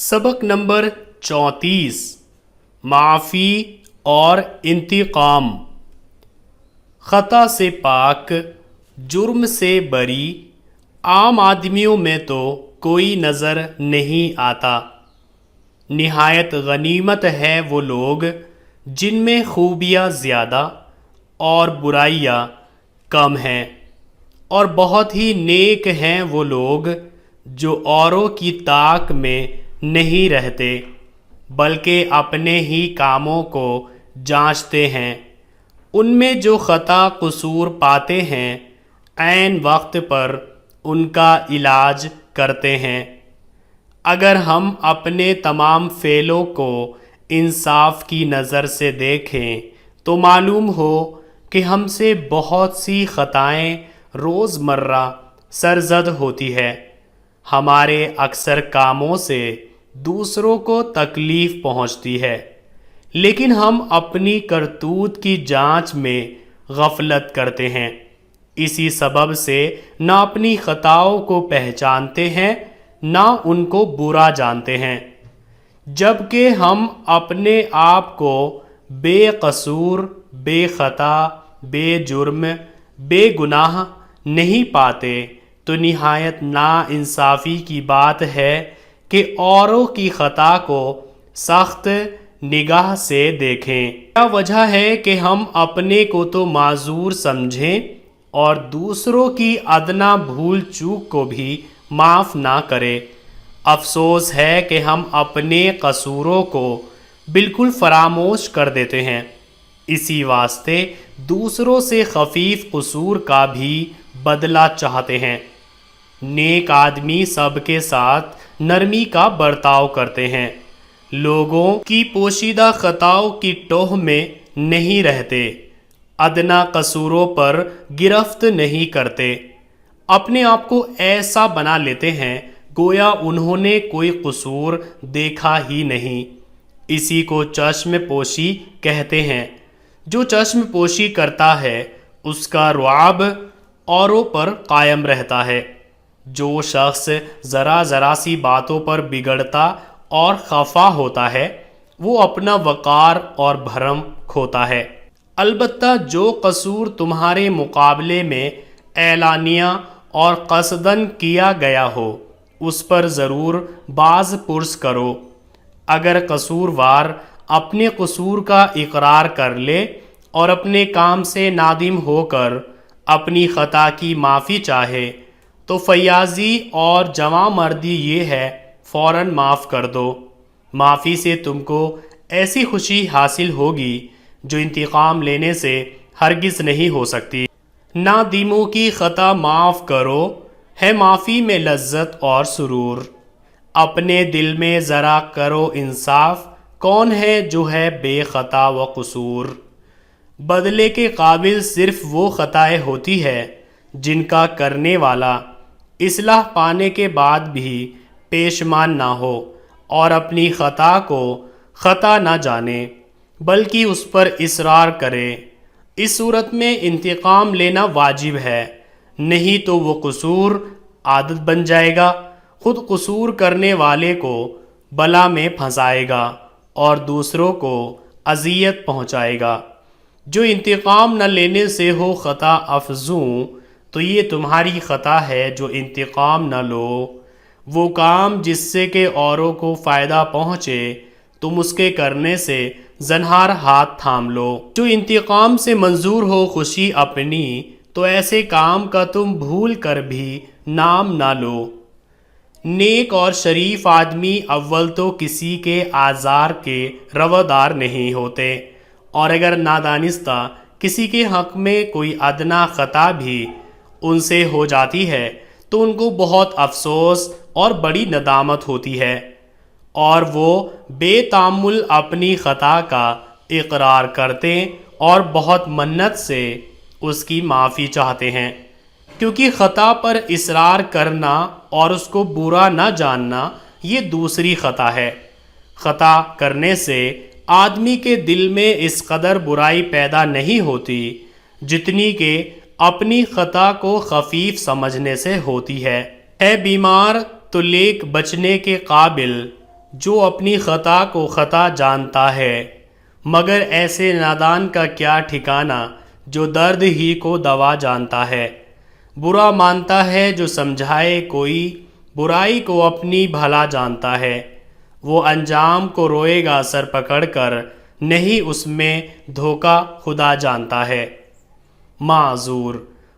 سبق نمبر 34 معافی اور انتقام۔ خطا سے پاک، جرم سے بری عام آدمیوں میں تو کوئی نظر نہیں آتا۔ نہایت غنیمت ہے وہ لوگ جن میں خوبیاں زیادہ اور برائیاں کم ہیں، اور بہت ہی نیک ہیں وہ لوگ جو اوروں کی طاق میں نہیں رہتے بلکہ اپنے ہی کاموں کو جانچتے ہیں۔ ان میں جو خطا قصور پاتے ہیں عین وقت پر ان کا علاج کرتے ہیں۔ اگر ہم اپنے تمام فعلوں کو انصاف کی نظر سے دیکھیں تو معلوم ہو کہ ہم سے بہت سی خطائیں روز مرہ سرزد ہوتی ہے۔ ہمارے اکثر کاموں سے دوسروں کو تکلیف پہنچتی ہے، لیکن ہم اپنی کرتوت کی جانچ میں غفلت کرتے ہیں۔ اسی سبب سے نہ اپنی خطاؤں کو پہچانتے ہیں نہ ان کو برا جانتے ہیں، جبکہ ہم اپنے آپ کو بے قصور، بے خطا، بے جرم، بے گناہ نہیں پاتے تو نہایت ناانصافی کی بات ہے کہ اوروں کی خطا کو سخت نگاہ سے دیکھیں۔ کیا وجہ ہے کہ ہم اپنے کو تو معذور سمجھیں اور دوسروں کی ادنا بھول چوک کو بھی معاف نہ کریں؟ افسوس ہے کہ ہم اپنے قصوروں کو بالکل فراموش کر دیتے ہیں، اسی واسطے دوسروں سے خفیف قصور کا بھی بدلہ چاہتے ہیں۔ نیک آدمی سب کے ساتھ نرمی کا برتاؤ کرتے ہیں، لوگوں کی پوشیدہ خطاؤں کی ٹوہ میں نہیں رہتے، ادنا قصوروں پر گرفت نہیں کرتے، اپنے آپ کو ایسا بنا لیتے ہیں گویا انہوں نے کوئی قصور دیکھا ہی نہیں۔ اسی کو چشم پوشی کہتے ہیں۔ جو چشم پوشی کرتا ہے اس کا رعب اوروں پر قائم رہتا ہے۔ جو شخص ذرا ذرا سی باتوں پر بگڑتا اور خفا ہوتا ہے وہ اپنا وقار اور بھرم کھوتا ہے۔ البتہ جو قصور تمہارے مقابلے میں اعلانیہ اور قصداً کیا گیا ہو اس پر ضرور باز پرس کرو۔ اگر قصوروار اپنے قصور کا اقرار کر لے اور اپنے کام سے نادم ہو کر اپنی خطا کی معافی چاہے تو فیاضی اور جواں مردی یہ ہے فوراً معاف کر دو۔ معافی سے تم کو ایسی خوشی حاصل ہوگی جو انتقام لینے سے ہرگز نہیں ہو سکتی۔ نادموں کی خطا معاف کرو ہے معافی میں لذت اور سرور۔ اپنے دل میں ذرا کرو انصاف، کون ہے جو ہے بے خطا و قصور؟ بدلے کے قابل صرف وہ خطائیں ہوتی ہے جن کا کرنے والا اصلاح پانے کے بعد بھی پیشمان نہ ہو اور اپنی خطا کو خطا نہ جانے بلکہ اس پر اصرار کرے۔ اس صورت میں انتقام لینا واجب ہے، نہیں تو وہ قصور عادت بن جائے گا، خود قصور کرنے والے کو بلا میں پھنسائے گا اور دوسروں کو اذیت پہنچائے گا۔ جو انتقام نہ لینے سے ہو خطا افزوں تو یہ تمہاری خطا ہے جو انتقام نہ لو۔ وہ کام جس سے کہ اوروں کو فائدہ پہنچے تم اس کے کرنے سے زنہار ہاتھ تھام لو۔ جو انتقام سے منظور ہو خوشی اپنی تو ایسے کام کا تم بھول کر بھی نام نہ لو۔ نیک اور شریف آدمی اول تو کسی کے آزار کے روادار نہیں ہوتے، اور اگر نادانستہ کسی کے حق میں کوئی ادنا خطا بھی ان سے ہو جاتی ہے تو ان کو بہت افسوس اور بڑی ندامت ہوتی ہے، اور وہ بے تامل اپنی خطا کا اقرار کرتے اور بہت منت سے اس کی معافی چاہتے ہیں، کیونکہ خطا پر اصرار کرنا اور اس کو برا نہ جاننا یہ دوسری خطا ہے۔ خطا کرنے سے آدمی کے دل میں اس قدر برائی پیدا نہیں ہوتی جتنی کہ اپنی خطا کو خفیف سمجھنے سے ہوتی ہے۔ بیمار تو لیک بچنے کے قابل جو اپنی خطا کو خطا جانتا ہے، مگر ایسے نادان کا کیا ٹھکانہ جو درد ہی کو دوا جانتا ہے۔ برا مانتا ہے جو سمجھائے کوئی، برائی کو اپنی بھلا جانتا ہے۔ وہ انجام کو روئے گا سر پکڑ کر، نہیں اس میں دھوکہ خدا جانتا ہے۔ معذور،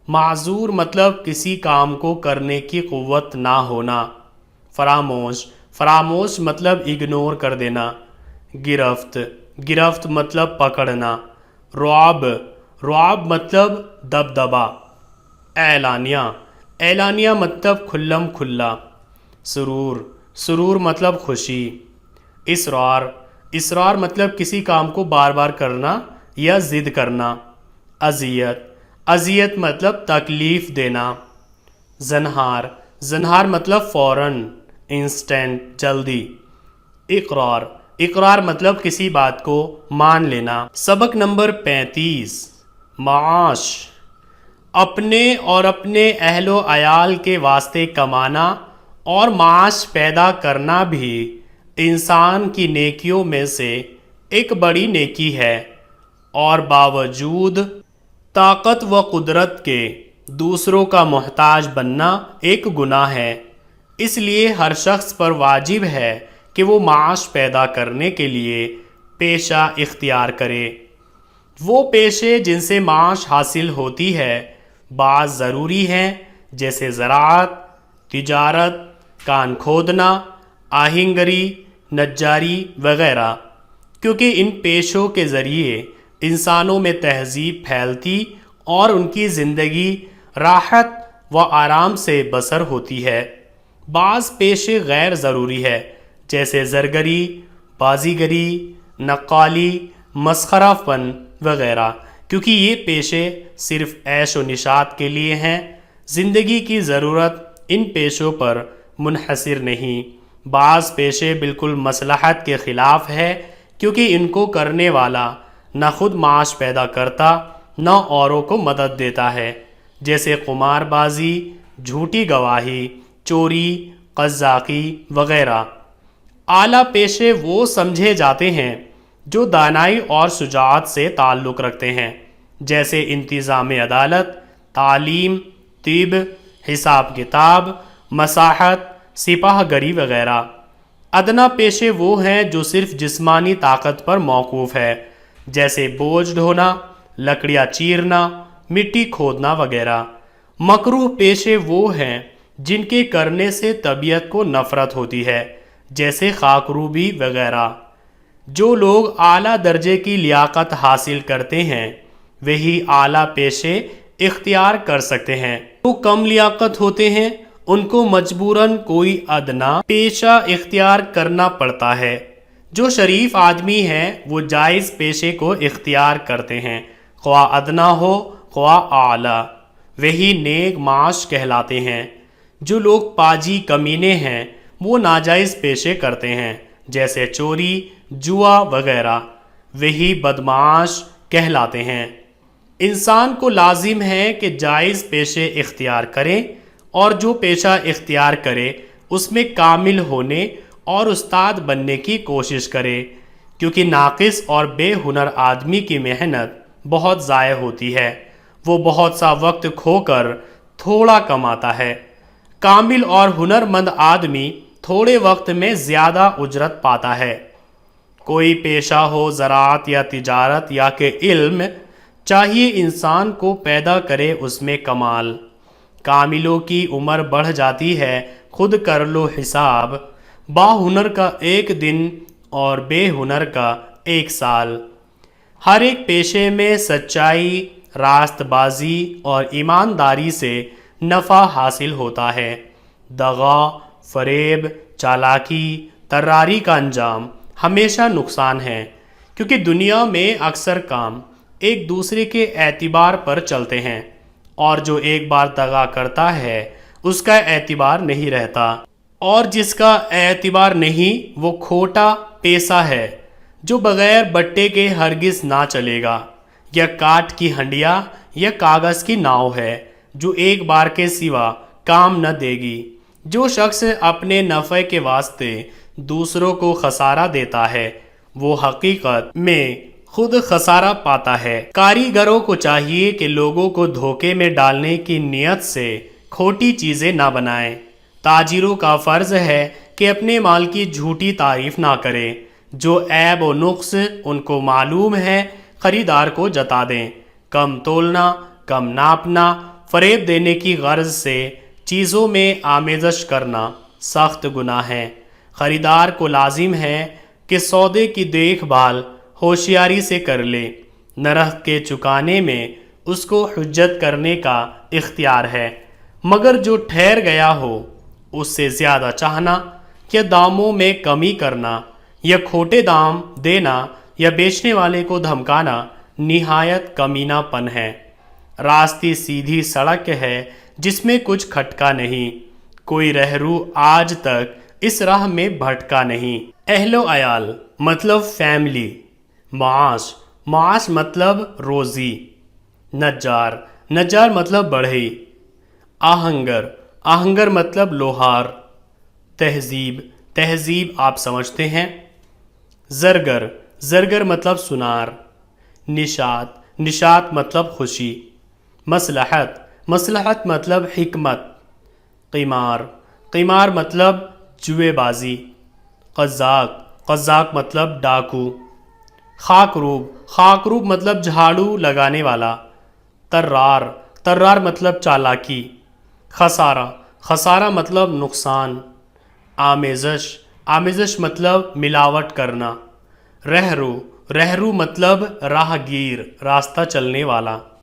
معذور مطلب کسی کام کو کرنے کی قوت نہ ہونا۔ فراموش، فراموش مطلب اگنور کر دینا۔ گرفت، گرفت مطلب پکڑنا۔ رعب، رعب مطلب دبدبا۔ اعلانیہ، اعلانیہ مطلب کھلم کھلا۔ سرور، سرور مطلب خوشی۔ اصرار، اصرار مطلب کسی کام کو بار بار کرنا یا ضد کرنا۔ اذیت، اذیت مطلب تکلیف دینا۔ زنہار، زنہار مطلب فوراً، انسٹنٹ، جلدی۔ اقرار، اقرار مطلب کسی بات کو مان لینا۔ سبق نمبر 35، معاش، اپنے اور اپنے اہل و عیال کے واسطے کمانا اور معاش پیدا کرنا بھی انسان کی نیکیوں میں سے ایک بڑی نیکی ہے، اور باوجود طاقت و قدرت کے دوسروں کا محتاج بننا ایک گناہ ہے۔ اس لیے ہر شخص پر واجب ہے کہ وہ معاش پیدا کرنے کے لیے پیشہ اختیار کرے۔ وہ پیشے جن سے معاش حاصل ہوتی ہے بعض ضروری ہیں، جیسے زراعت، تجارت، کان کھودنا، آہنگری، نجاری وغیرہ، کیونکہ ان پیشوں کے ذریعے انسانوں میں تہذیب پھیلتی اور ان کی زندگی راحت و آرام سے بسر ہوتی ہے۔ بعض پیشے غیر ضروری ہے، جیسے زرگری، بازیگری، نقالی، مسخرہ فن وغیرہ، کیونکہ یہ پیشے صرف عیش و نشاط کے لیے ہیں۔ زندگی کی ضرورت ان پیشوں پر منحصر نہیں۔ بعض پیشے بالکل مصلحت کے خلاف ہے، کیونکہ ان کو کرنے والا نہ خود معاش پیدا کرتا نہ اوروں کو مدد دیتا ہے، جیسے قمار بازی، جھوٹی گواہی، چوری، قزاقی وغیرہ۔ اعلیٰ پیشے وہ سمجھے جاتے ہیں جو دانائی اور شجاعت سے تعلق رکھتے ہیں، جیسے انتظام عدالت، تعلیم، طب، حساب کتاب، مساحت، سپاہ گری وغیرہ۔ ادنا پیشے وہ ہیں جو صرف جسمانی طاقت پر موقوف ہے، جیسے بوجھ ڈھونا، لکڑیاں چیرنا، مٹی کھودنا وغیرہ۔ مکروہ پیشے وہ ہیں جن کے کرنے سے طبیعت کو نفرت ہوتی ہے، جیسے خاکروبی وغیرہ۔ جو لوگ اعلیٰ درجے کی لیاقت حاصل کرتے ہیں وہی اعلیٰ پیشے اختیار کر سکتے ہیں۔ جو کم لیاقت ہوتے ہیں ان کو مجبوراً کوئی ادنا پیشہ اختیار کرنا پڑتا ہے۔ جو شریف آدمی ہیں وہ جائز پیشے کو اختیار کرتے ہیں، خواہ ادنا ہو خواہ اعلیٰ، وہی نیک معاش کہلاتے ہیں۔ جو لوگ پاجی کمینے ہیں وہ ناجائز پیشے کرتے ہیں، جیسے چوری، جوا وغیرہ، وہی بدمعاش کہلاتے ہیں۔ انسان کو لازم ہے کہ جائز پیشے اختیار کرے، اور جو پیشہ اختیار کرے اس میں کامل ہونے اور استاد بننے کی کوشش کرے، کیونکہ ناقص اور بے ہنر آدمی کی محنت بہت ضائع ہوتی ہے، وہ بہت سا وقت کھو کر تھوڑا کماتا ہے۔ کامل اور ہنرمند آدمی تھوڑے وقت میں زیادہ اجرت پاتا ہے۔ کوئی پیشہ ہو زراعت یا تجارت یا کہ علم، چاہیے انسان کو پیدا کرے اس میں کمال۔ کاملوں کی عمر بڑھ جاتی ہے، خود کر لو حساب، با ہنر کا ایک دن اور بے ہنر کا ایک سال۔ ہر ایک پیشے میں سچائی، راست بازی اور ایمانداری سے نفع حاصل ہوتا ہے۔ دغا، فریب، چالاکی، طراری کا انجام ہمیشہ نقصان ہے، کیونکہ دنیا میں اکثر کام ایک دوسرے کے اعتبار پر چلتے ہیں، اور جو ایک بار دغا کرتا ہے اس کا اعتبار نہیں رہتا، اور جس کا اعتبار نہیں وہ کھوٹا پیسہ ہے جو بغیر بٹے کے ہرگز نہ چلے گا، یا کاٹ کی ہنڈیا یا کاغذ کی ناؤ ہے جو ایک بار کے سوا کام نہ دے گی۔ جو شخص اپنے نفع کے واسطے دوسروں کو خسارہ دیتا ہے وہ حقیقت میں خود خسارہ پاتا ہے۔ کاریگروں کو چاہیے کہ لوگوں کو دھوکے میں ڈالنے کی نیت سے کھوٹی چیزیں نہ بنائیں۔ تاجروں کا فرض ہے کہ اپنے مال کی جھوٹی تعریف نہ کریں۔ جو عیب و نقص ان کو معلوم ہے خریدار کو جتا دیں۔ کم تولنا، کم ناپنا، فریب دینے کی غرض سے چیزوں میں آمیزش کرنا سخت گناہ ہے۔ خریدار کو لازم ہے کہ سودے کی دیکھ بھال ہوشیاری سے کر لے۔ نرخ کے چکانے میں اس کو حجت کرنے کا اختیار ہے، مگر جو ٹھہر گیا ہو اس سے زیادہ چاہنا یا داموں میں کمی کرنا یا کھوٹے دام دینا یا بیچنے والے کو دھمکانا نہایت کمینہ پن ہے۔ راستی سیدھی سڑک ہے جس میں کچھ کھٹکا نہیں، کوئی رہرو آج تک اس راہ میں بھٹکا نہیں۔ اہل و عیال مطلب فیملی۔ معاش، معاش مطلب روزی۔ نجار، نجار مطلب بڑھئی۔ آہنگر، آہنگر مطلب لوہار۔ تہذیب، تہذیب آپ سمجھتے ہیں۔ زرگر، زرگر مطلب سنار۔ نشاط، نشاط مطلب خوشی۔ مصلحت، مصلحت مطلب حکمت۔ قمار، قمار مطلب جوئے بازی۔ قزاق، قزاق مطلب ڈاکو۔ خاکروب، خاکروب مطلب جھاڑو لگانے والا۔ طرار، طرار مطلب چالاکی۔ خسارہ، خسارہ مطلب نقصان۔ آمیزش، آمیزش مطلب ملاوٹ کرنا۔ رہرو، رہرو مطلب راہ گیر، راستہ چلنے والا۔